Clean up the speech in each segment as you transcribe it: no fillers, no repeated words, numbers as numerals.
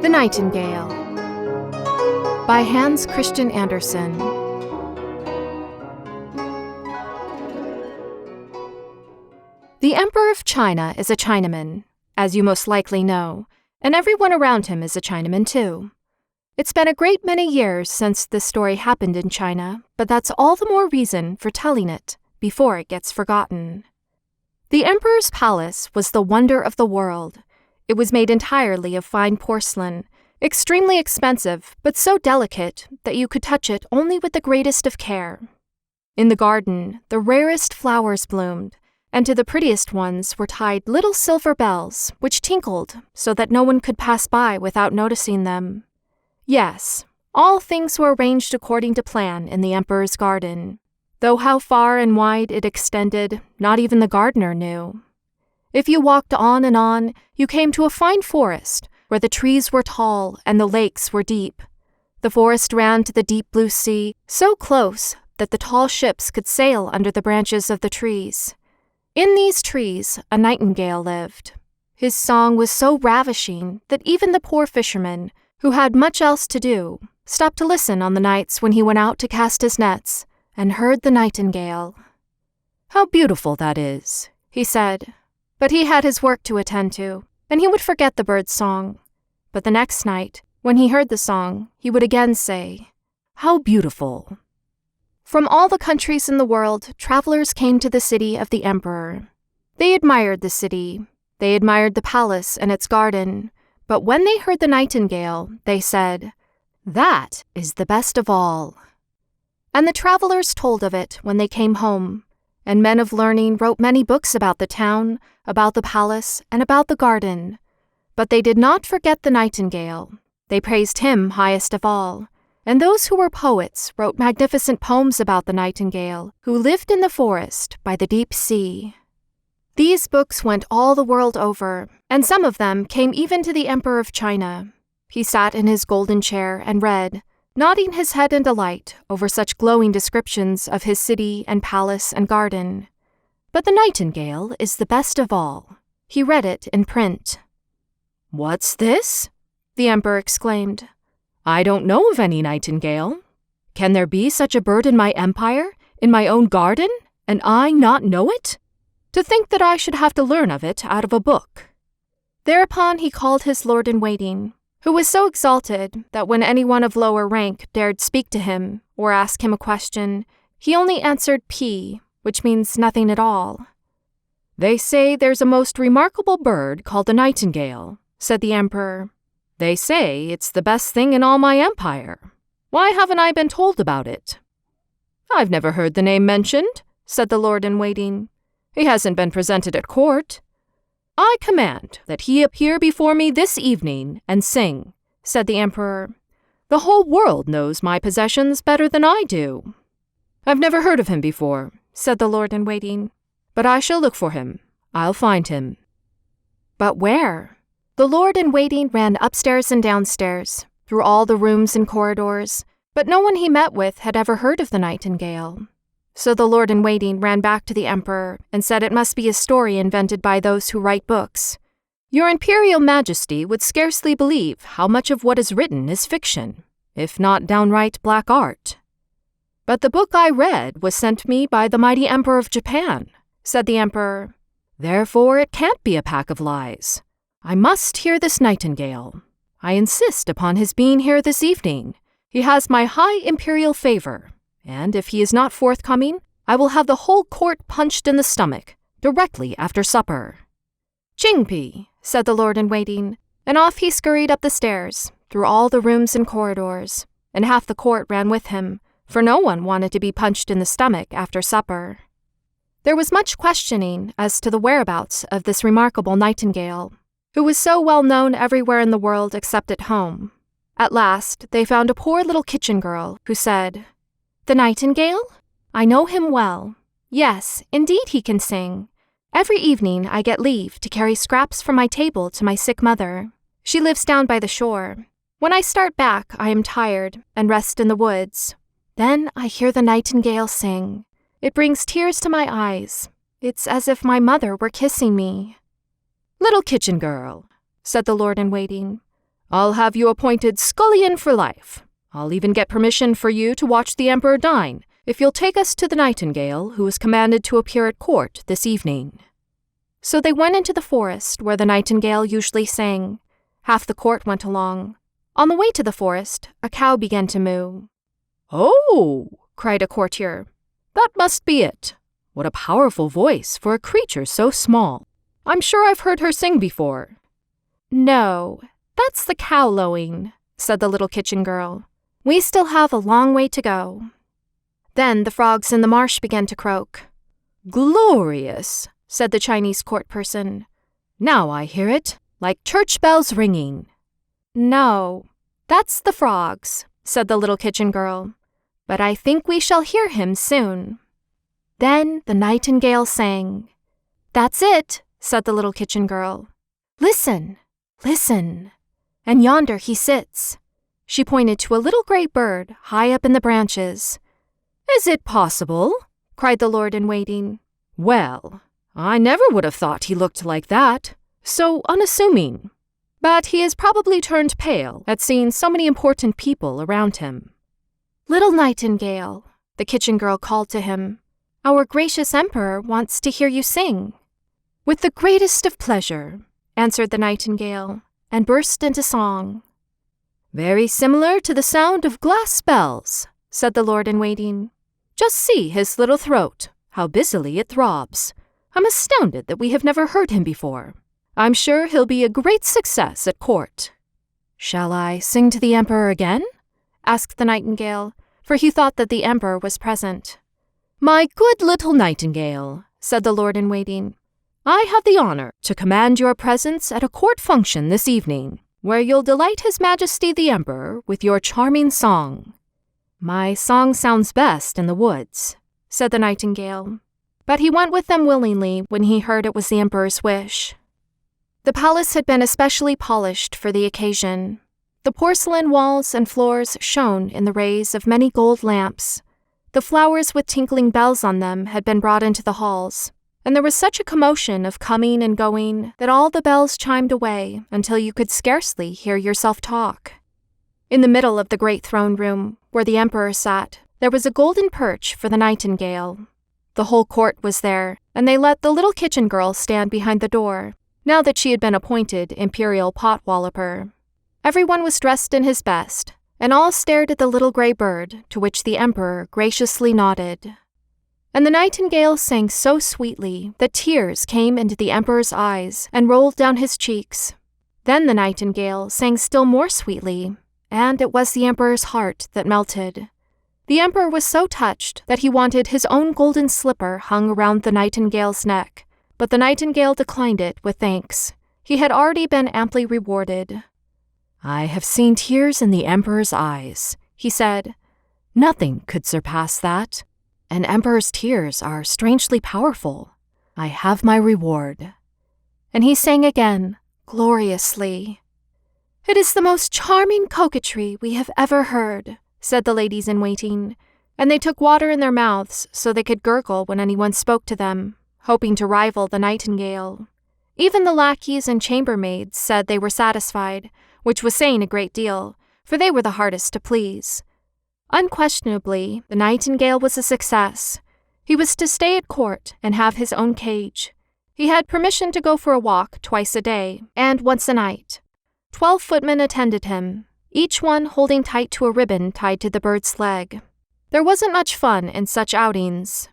The Nightingale by Hans Christian Andersen. The Emperor of China is a Chinaman, as you most likely know, and everyone around him is a Chinaman too. It's been a great many years since this story happened in China, but that's all the more reason for telling it before it gets forgotten. The Emperor's palace was the wonder of the world. It was made entirely of fine porcelain, extremely expensive, but so delicate that you could touch it only with the greatest of care. In the garden, the rarest flowers bloomed, and to the prettiest ones were tied little silver bells, which tinkled so that no one could pass by without noticing them. Yes, all things were arranged according to plan in the Emperor's garden, though how far and wide it extended, not even the gardener knew. If you walked on, you came to a fine forest, where the trees were tall and the lakes were deep. The forest ran to the deep blue sea, so close that the tall ships could sail under the branches of the trees. In these trees, a nightingale lived. His song was so ravishing that even the poor fisherman, who had much else to do, stopped to listen on the nights when he went out to cast his nets and heard the nightingale. "How beautiful that is," he said. But he had his work to attend to, and he would forget the bird's song. But the next night, when he heard the song, he would again say, "How beautiful." From all the countries in the world, travelers came to the city of the Emperor. They admired the city. They admired the palace and its garden. But when they heard the nightingale, they said, "That is the best of all." And the travelers told of it when they came home, and men of learning wrote many books about the town, about the palace, and about the garden. But they did not forget the nightingale. They praised him highest of all, and those who were poets wrote magnificent poems about the nightingale, who lived in the forest by the deep sea. These books went all the world over, and some of them came even to the Emperor of China. He sat in his golden chair and read, nodding his head in delight over such glowing descriptions of his city and palace and garden. But the nightingale is the best of all. He read it in print. "What's this?" the Emperor exclaimed. "I don't know of any nightingale. Can there be such a bird in my empire, in my own garden, and I not know it? To think that I should have to learn of it out of a book." Thereupon he called his lord-in-waiting, who was so exalted that when anyone of lower rank dared speak to him or ask him a question, he only answered P, which means nothing at all. "They say there's a most remarkable bird called the nightingale," said the Emperor. "They say it's the best thing in all my empire. Why haven't I been told about it?" "I've never heard the name mentioned," said the lord-in-waiting. "He hasn't been presented at court." "I command that he appear before me this evening and sing," said the Emperor. "The whole world knows my possessions better than I do." "I've never heard of him before," said the lord-in-waiting, "but I shall look for him. I'll find him." But where? The lord-in-waiting ran upstairs and downstairs, through all the rooms and corridors, but no one he met with had ever heard of the nightingale. So the lord-in-waiting ran back to the Emperor and said it must be a story invented by those who write books. "Your Imperial Majesty would scarcely believe how much of what is written is fiction, if not downright black art." "But the book I read was sent me by the mighty Emperor of Japan," said the Emperor. "Therefore it can't be a pack of lies. I must hear this nightingale. I insist upon his being here this evening. He has my high imperial favor, and if he is not forthcoming, I will have the whole court punched in the stomach, directly after supper." "Chingpi," said the lord-in-waiting, and off he scurried up the stairs, through all the rooms and corridors, and half the court ran with him, for no one wanted to be punched in the stomach after supper. There was much questioning as to the whereabouts of this remarkable nightingale, who was so well known everywhere in the world except at home. At last, they found a poor little kitchen girl who said, "The nightingale? I know him well. Yes, indeed he can sing. Every evening I get leave to carry scraps from my table to my sick mother. She lives down by the shore. When I start back, I am tired and rest in the woods. Then I hear the nightingale sing. It brings tears to my eyes. It's as if my mother were kissing me." "Little kitchen girl," said the lord-in-waiting, I'll have you appointed scullion for life. I'll even get permission for you to watch the Emperor dine, if you'll take us to the Nightingale, who is commanded to appear at court this evening." So they went into the forest where the Nightingale usually sang. Half the court went along. On the way to the forest, a cow began to moo. "Oh!" cried a courtier. "That must be it. What a powerful voice for a creature so small. I'm sure I've heard her sing before." "No, that's the cow lowing," said the little kitchen girl. "We still have a long way to go." Then the frogs in the marsh began to croak. "Glorious," said the Chinese court person. "Now I hear it, like church bells ringing." "No, that's the frogs," said the little kitchen girl. "But I think we shall hear him soon." Then the Nightingale sang. "That's it," said the little kitchen girl. "Listen, listen. And yonder he sits." She pointed to a little gray bird high up in the branches. "Is it possible?" cried the lord-in-waiting. "Well, I never would have thought he looked like that. So unassuming. But he has probably turned pale at seeing so many important people around him." "Little Nightingale," the kitchen girl called to him, "our gracious emperor wants to hear you sing." "With the greatest of pleasure," answered the Nightingale, and burst into song. "Very similar to the sound of glass bells," said the lord-in-waiting. "Just see his little throat, how busily it throbs. I'm astounded that we have never heard him before. I'm sure he'll be a great success at court." "Shall I sing to the emperor again?" asked the Nightingale, for he thought that the emperor was present. "My good little Nightingale," said the lord-in-waiting, "I have the honor to command your presence at a court function this evening, where you'll delight His Majesty the Emperor with your charming song." "My song sounds best in the woods," said the Nightingale, but he went with them willingly when he heard it was the emperor's wish. The palace had been especially polished for the occasion. The porcelain walls and floors shone in the rays of many gold lamps. The flowers with tinkling bells on them had been brought into the halls, and there was such a commotion of coming and going that all the bells chimed away until you could scarcely hear yourself talk. In the middle of the great throne room, where the emperor sat, there was a golden perch for the Nightingale. The whole court was there, and they let the little kitchen girl stand behind the door, now that she had been appointed imperial pot-walloper. Everyone was dressed in his best, and all stared at the little gray bird, to which the emperor graciously nodded. And the Nightingale sang so sweetly that tears came into the emperor's eyes and rolled down his cheeks. Then the Nightingale sang still more sweetly, and it was the emperor's heart that melted. The emperor was so touched that he wanted his own golden slipper hung around the Nightingale's neck, but the Nightingale declined it with thanks. He had already been amply rewarded. "I have seen tears in the emperor's eyes," he said. "Nothing could surpass that. An emperor's tears are strangely powerful. I have my reward." And he sang again, gloriously. "It is the most charming coquetry we have ever heard," said the ladies-in-waiting, and they took water in their mouths so they could gurgle when anyone spoke to them, hoping to rival the Nightingale. Even the lackeys and chambermaids said they were satisfied, which was saying a great deal, for they were the hardest to please. Unquestionably, the Nightingale was a success. He was to stay at court and have his own cage. He had permission to go for a walk twice a day and once a night. 12 footmen attended him, each one holding tight to a ribbon tied to the bird's leg. There wasn't much fun in such outings.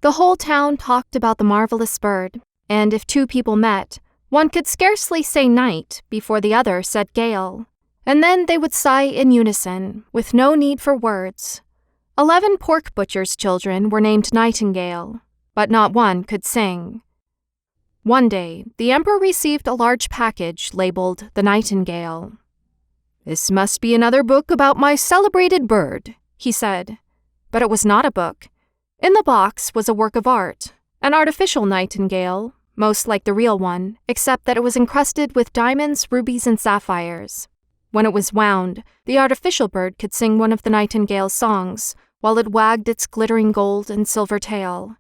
The whole town talked about the marvelous bird, and if two people met, one could scarcely say night before the other said gale, and then they would sigh in unison, with no need for words. 11 pork butchers' children were named Nightingale, but not one could sing. One day, the emperor received a large package labeled The Nightingale. "This must be another book about my celebrated bird," he said. But it was not a book. In the box was a work of art, an artificial nightingale, most like the real one, except that it was encrusted with diamonds, rubies, and sapphires. When it was wound, the artificial bird could sing one of the nightingale's songs, while it wagged its glittering gold and silver tail.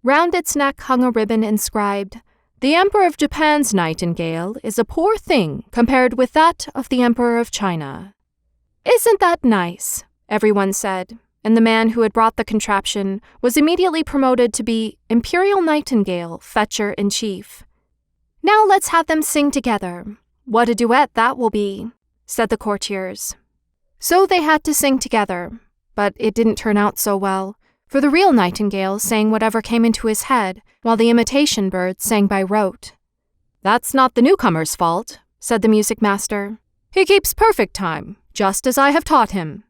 Round its neck hung a ribbon inscribed, The Emperor of Japan's nightingale is a poor thing compared with that of the Emperor of China." "Isn't that nice?" everyone said, and the man who had brought the contraption was immediately promoted to be Imperial Nightingale Fetcher-in-Chief. "Now let's have them sing together. What a duet that will be," said the courtiers. So they had to sing together, but it didn't turn out so well, for the real nightingale sang whatever came into his head, while the imitation bird sang by rote. "That's not the newcomer's fault," said the music master. "He keeps perfect time, just as I have taught him."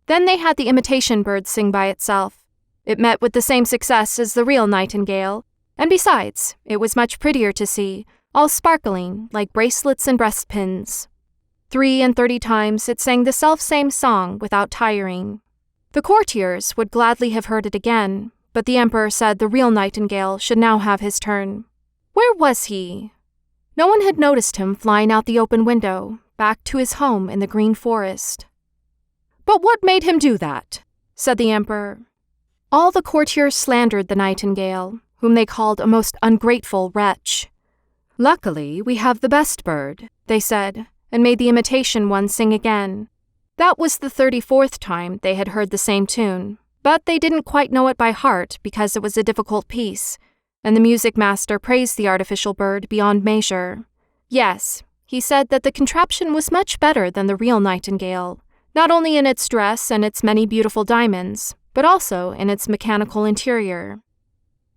Then they had the imitation bird sing by itself. It met with the same success as the real nightingale, and besides, it was much prettier to see, all sparkling like bracelets and breastpins. 33 times it sang the self-same song without tiring. The courtiers would gladly have heard it again, but the emperor said the real nightingale should now have his turn. Where was he? No one had noticed him flying out the open window, back to his home in the green forest. "But what made him do that?" said the emperor. All the courtiers slandered the nightingale, whom they called a most ungrateful wretch. "Luckily, we have the best bird," they said, and made the imitation one sing again. That was the 34th time they had heard the same tune, but they didn't quite know it by heart because it was a difficult piece, and the music master praised the artificial bird beyond measure. Yes, he said that the contraption was much better than the real nightingale, not only in its dress and its many beautiful diamonds, but also in its mechanical interior.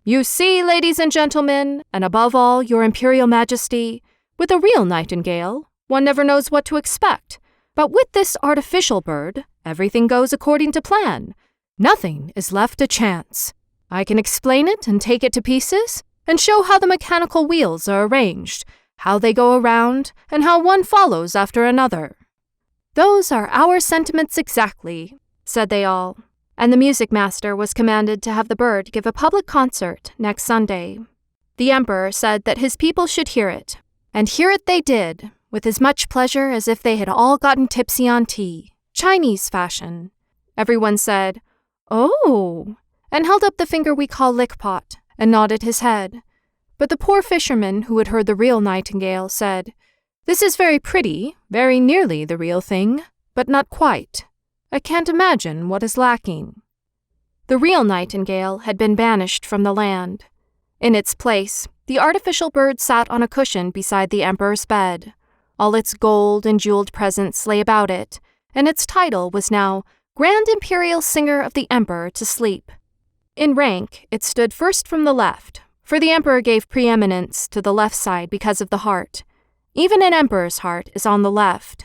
"You see, ladies and gentlemen, and above all, your Imperial Majesty, with a real nightingale, one never knows what to expect. But with this artificial bird, everything goes according to plan. Nothing is left to chance. I can explain it and take it to pieces, and show how the mechanical wheels are arranged, how they go around, and how one follows after another." "Those are our sentiments exactly," said they all, and the music master was commanded to have the bird give a public concert next Sunday. The emperor said that his people should hear it, and hear it they did, with as much pleasure as if they had all gotten tipsy on tea, Chinese fashion. Everyone said, "Oh," and held up the finger we call lickpot, and nodded his head. But the poor fisherman who had heard the real nightingale said, "This is very pretty, very nearly the real thing, but not quite. I can't imagine what is lacking." The real nightingale had been banished from the land. In its place, the artificial bird sat on a cushion beside the emperor's bed. All its gold and jeweled presents lay about it, and its title was now Grand Imperial Singer of the Emperor to Sleep. In rank, it stood first from the left, for the emperor gave preeminence to the left side because of the heart. Even an emperor's heart is on the left.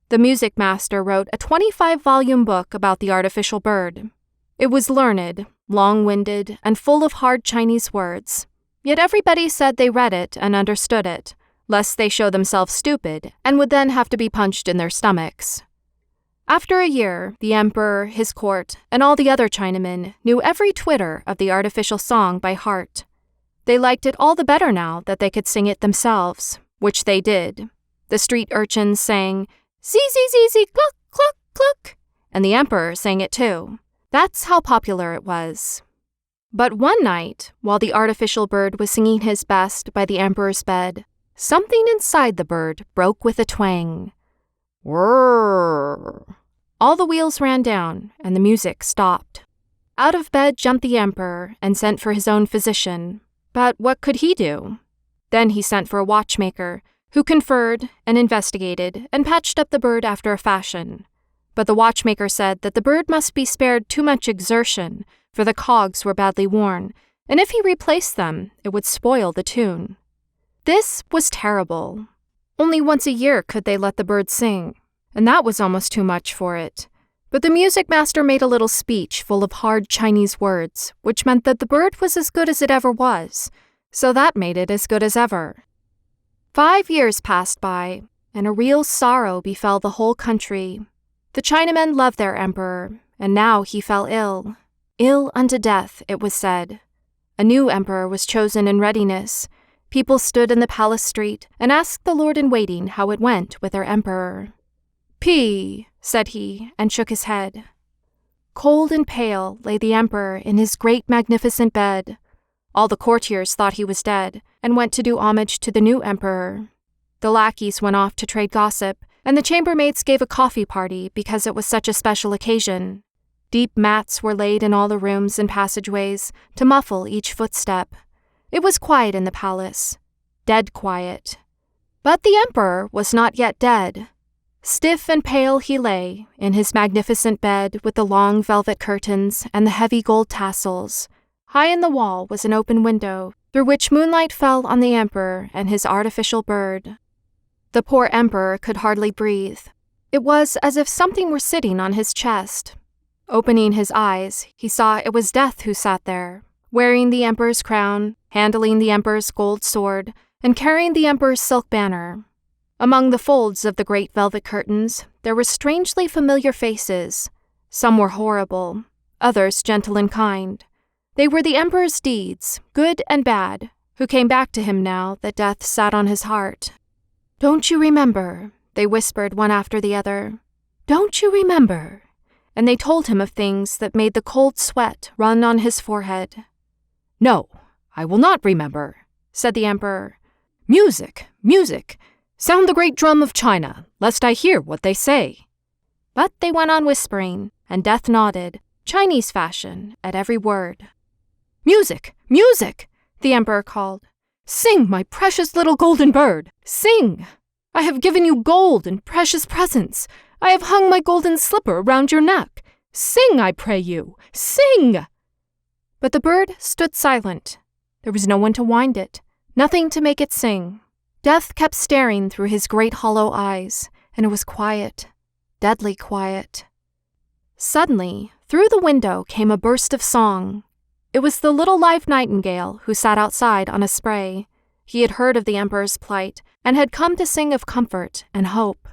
The music master wrote a 25-volume book about the artificial bird. It was learned, long-winded, and full of hard Chinese words, yet everybody said they read it and understood it, lest they show themselves stupid and would then have to be punched in their stomachs. After a year, the emperor, his court, and all the other Chinamen knew every twitter of the artificial song by heart. They liked it all the better now that they could sing it themselves, which they did. The street urchins sang, "Zee, zee, zee, zee, cluck, cluck, cluck," and the emperor sang it too. That's how popular it was. But one night, while the artificial bird was singing his best by the emperor's bed, something inside the bird broke with a twang. Whirr! All the wheels ran down, and the music stopped. Out of bed jumped the emperor and sent for his own physician. But what could he do? Then he sent for a watchmaker, who conferred and investigated and patched up the bird after a fashion. But the watchmaker said that the bird must be spared too much exertion, for the cogs were badly worn, and if he replaced them, it would spoil the tune. This was terrible. Only once a year could they let the bird sing, and that was almost too much for it. But the music master made a little speech full of hard Chinese words, which meant that the bird was as good as it ever was, so that made it as good as ever. 5 years passed by, and a real sorrow befell the whole country. The Chinamen loved their emperor, and now he fell ill. Ill unto death, it was said. A new emperor was chosen in readiness. People stood in the palace street and asked the lord-in-waiting how it went with their emperor. "Pee," said he, and shook his head. Cold and pale lay the emperor in his great magnificent bed. All the courtiers thought he was dead, and went to do homage to the new emperor. The lackeys went off to trade gossip, and the chambermaids gave a coffee party because it was such a special occasion. Deep mats were laid in all the rooms and passageways to muffle each footstep. It was quiet in the palace, dead quiet. But the emperor was not yet dead. Stiff and pale he lay, in his magnificent bed with the long velvet curtains and the heavy gold tassels. High in the wall was an open window, through which moonlight fell on the emperor and his artificial bird. The poor emperor could hardly breathe. It was as if something were sitting on his chest. Opening his eyes, he saw it was Death who sat there, wearing the emperor's crown, handling the emperor's gold sword, and carrying the emperor's silk banner. Among the folds of the great velvet curtains, there were strangely familiar faces. Some were horrible, others gentle and kind. They were the emperor's deeds, good and bad, who came back to him now that death sat on his heart. "Don't you remember?" they whispered one after the other. "Don't you remember?" And they told him of things that made the cold sweat run on his forehead. "No, I will not remember," said the emperor. "Music, music! Sound the great drum of China, lest I hear what they say." But they went on whispering, and Death nodded, Chinese fashion, at every word. "Music, music!" the emperor called. "Sing, my precious little golden bird, sing! I have given you gold and precious presents. I have hung my golden slipper around your neck. Sing, I pray you, sing!" But the bird stood silent. There was no one to wind it, nothing to make it sing. Death kept staring through his great hollow eyes, and it was quiet, deadly quiet. Suddenly, through the window came a burst of song. It was the little live nightingale who sat outside on a spray. He had heard of the emperor's plight and had come to sing of comfort and hope.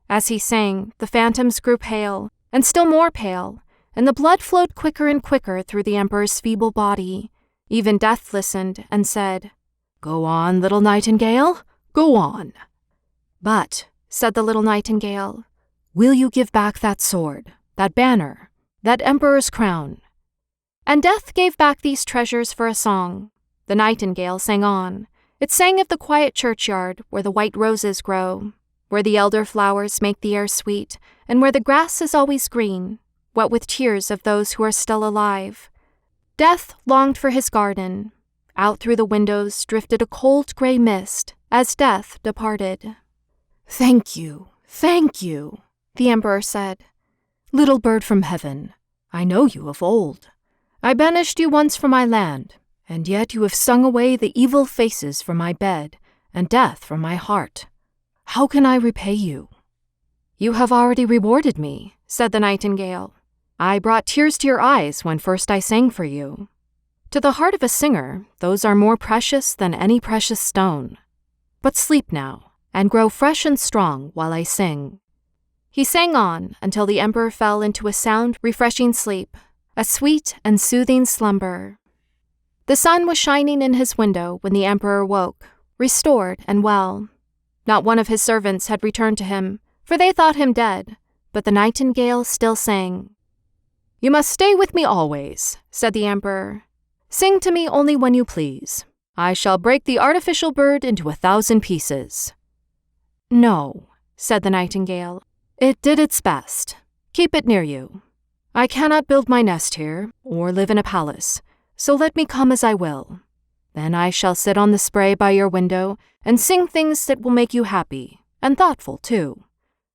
As he sang, the phantoms grew pale, and still more pale, and the blood flowed quicker and quicker through the emperor's feeble body. Even Death listened and said, "Go on, little nightingale, go on." "But," said the little nightingale, "will you give back that sword, that banner, that emperor's crown?" And Death gave back these treasures for a song. The nightingale sang on. It sang of the quiet churchyard where the white roses grow, where the elder flowers make the air sweet, and where the grass is always green, wet with tears of those who are still alive. Death longed for his garden. Out through the windows drifted a cold gray mist as Death departed. Thank you," the emperor said. "Little bird from heaven, I know you of old. I banished you once from my land, and yet you have sung away the evil faces from my bed and death from my heart. How can I repay you?" "You have already rewarded me," said the nightingale. "I brought tears to your eyes when first I sang for you. To the heart of a singer, those are more precious than any precious stone. But sleep now, and grow fresh and strong while I sing." He sang on until the emperor fell into a sound, refreshing sleep, a sweet and soothing slumber. The sun was shining in his window when the emperor woke, restored and well. Not one of his servants had returned to him, for they thought him dead, but the nightingale still sang. "You must stay with me always," said the emperor. "Sing to me only when you please. I shall break the artificial bird into 1,000 pieces." "No," said the nightingale. "It did its best. Keep it near you. I cannot build my nest here, or live in a palace, so let me come as I will. Then I shall sit on the spray by your window and sing things that will make you happy, and thoughtful too.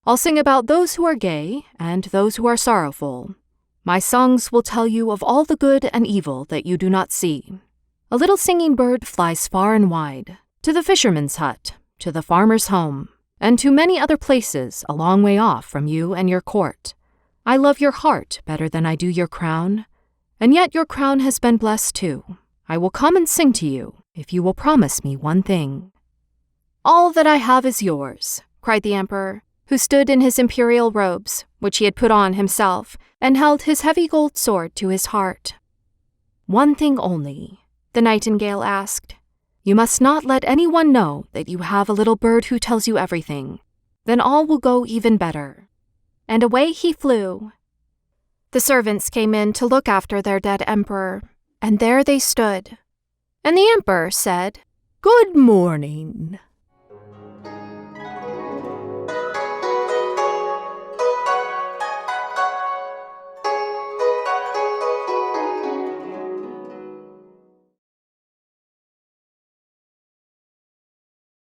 I'll sing about those who are gay and those who are sorrowful. My songs will tell you of all the good and evil that you do not see. A little singing bird flies far and wide, to the fisherman's hut, to the farmer's home, and to many other places a long way off from you and your court. I love your heart better than I do your crown, and yet your crown has been blessed too. I will come and sing to you if you will promise me one thing." "All that I have is yours," cried the emperor, who stood in his imperial robes, which he had put on himself, and held his heavy gold sword to his heart. "One thing only," the nightingale asked. "You must not let anyone know that you have a little bird who tells you everything. Then all will go even better." And away he flew. The servants came in to look after their dead emperor, and there they stood. And the emperor said, Good morning.